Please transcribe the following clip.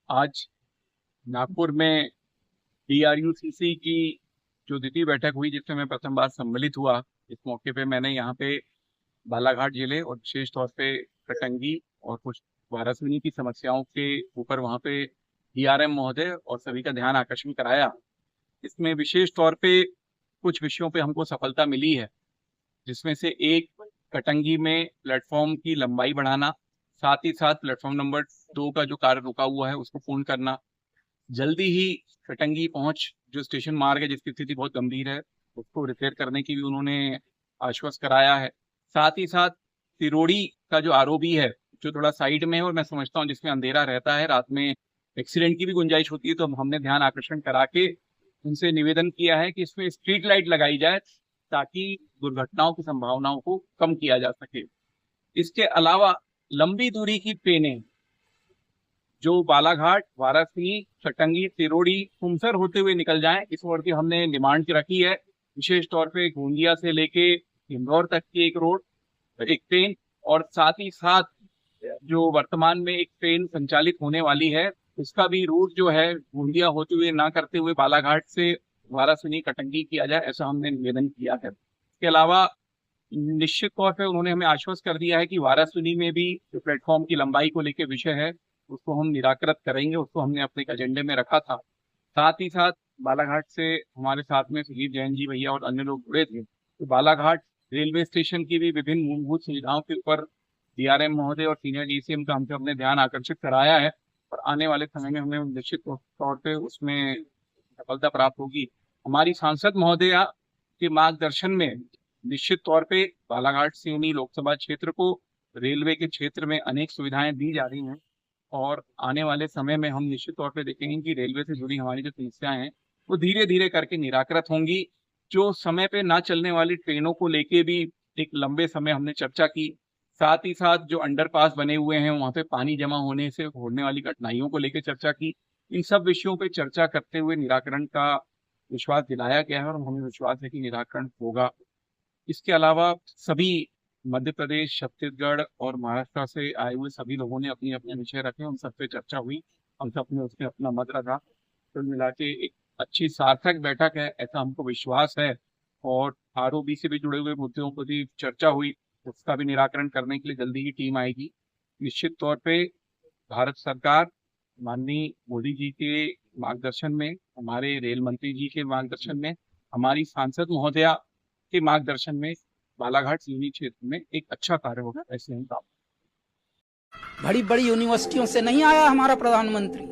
आज नागपुर में DRUCC की जो द्वितीय बैठक हुई, जिसमें मैं प्रथम बार सम्मिलित हुआ। इस मौके पे मैंने यहाँ पे बालाघाट जिले और विशेष तौर पे कटंगी और कुछ वारासिनी की समस्याओं के ऊपर वहाँ पे DRM महोदय और सभी का ध्यान आकर्षण कराया। इसमें विशेष तौर पे कुछ विषयों पे हमको सफलता मिली है, जिसमें से एक कटंगी में प्लेटफॉर्म की लंबाई बढ़ाना, साथ ही साथ प्लेटफॉर्म नंबर 2 का जो कार्य रुका हुआ है उसको पूर्ण करना, जल्दी ही कटंगी पहुंच जो स्टेशन मार्ग है जिसकी स्थिति बहुत गंभीर है उसको रिपेयर करने की भी उन्होंने आश्वस्त कराया है। साथ ही साथ तिरोड़ी का जो ROB है जो थोड़ा साइड में है और मैं समझता हूँ जिसमें अंधेरा रहता है, रात में एक्सीडेंट की भी गुंजाइश होती है, तो हमने ध्यान आकर्षण करा के उनसे निवेदन किया है कि इसमें स्ट्रीट लाइट लगाई जाए ताकि दुर्घटनाओं की संभावनाओं को कम किया जा सके। इसके अलावा लंबी दूरी की ट्रेनें जो बालाघाट, वाराणसी, चटंगी, तिरोड़ी, तुमसर होते हुए निकल जाएं, इस ओर की हमने डिमांड की रखी है। विशेष तौर पे गोंदिया से लेके इंदौर तक की एक ट्रेन, और साथ ही साथ जो वर्तमान में एक ट्रेन संचालित होने वाली है उसका भी रूट जो है गोंदिया होते हुए ना करते हुए बालाघाट से वाराणसी कटंगी किया जाए, ऐसा हमने निवेदन किया है। इसके अलावा निश्चित तौर पे उन्होंने हमें आश्वस्त कर दिया है कि वाराणसी में भी जो प्लेटफॉर्म की लंबाई को लेकर विषय है उसको हम निराकृत करेंगे, उसको हमने अपने एक एजेंडे में रखा था। साथ ही साथ बालाघाट से हमारे साथ में सुदीप जैन जी भैया और अन्य लोग जुड़े थे, तो बालाघाट रेलवे स्टेशन की भी विभिन्न मूलभूत सुविधाओं के ऊपर DRM महोदय और सीनियर DCM का हमसे अपने ध्यान आकर्षित कराया है, और आने वाले समय में हमें निश्चित तौर पे उसमें सफलता प्राप्त होगी। हमारी सांसद महोदया के मार्गदर्शन में निश्चित तौर पे बालाघाट सिवनी लोकसभा क्षेत्र को रेलवे के क्षेत्र में अनेक सुविधाएं दी जा रही हैं, और आने वाले समय में हम निश्चित तौर पे देखेंगे कि रेलवे से जुड़ी हमारी जो समस्याएं हैं वो धीरे धीरे करके निराकृत होंगी। जो समय पे ना चलने वाली ट्रेनों को लेके भी एक लंबे समय हमने चर्चा की। साथ ही साथ जो अंडरपास बने हुए हैं वहां पे पानी जमा होने से होने वाली कठिनाइयों को लेकर चर्चा की। इन सब विषयों पे चर्चा करते हुए निराकरण का विश्वास दिलाया गया है, और हमें विश्वास है कि निराकरण होगा। इसके अलावा सभी मध्य प्रदेश, छत्तीसगढ़ और महाराष्ट्र से आए हुए सभी लोगों ने अपने अपने विषय रखे, उन सब पे चर्चा हुई, हम सब ने उसमें अपना मत रखा। कुल मिला के एक अच्छी सार्थक बैठक है ऐसा हमको विश्वास है। और ROB से भी जुड़े हुए मुद्दों पर भी चर्चा हुई, उसका भी निराकरण करने के लिए जल्दी ही टीम आएगी। निश्चित तौर पे भारत सरकार माननीय मोदी जी के मार्गदर्शन में, हमारे रेल मंत्री जी के मार्गदर्शन में, हमारी सांसद महोदया के मार्गदर्शन में बालाघाट सिवनी क्षेत्र में एक अच्छा कार्य होगा, ऐसे हम काम। बड़ी बड़ी यूनिवर्सिटियों से नहीं आया हमारा प्रधानमंत्री।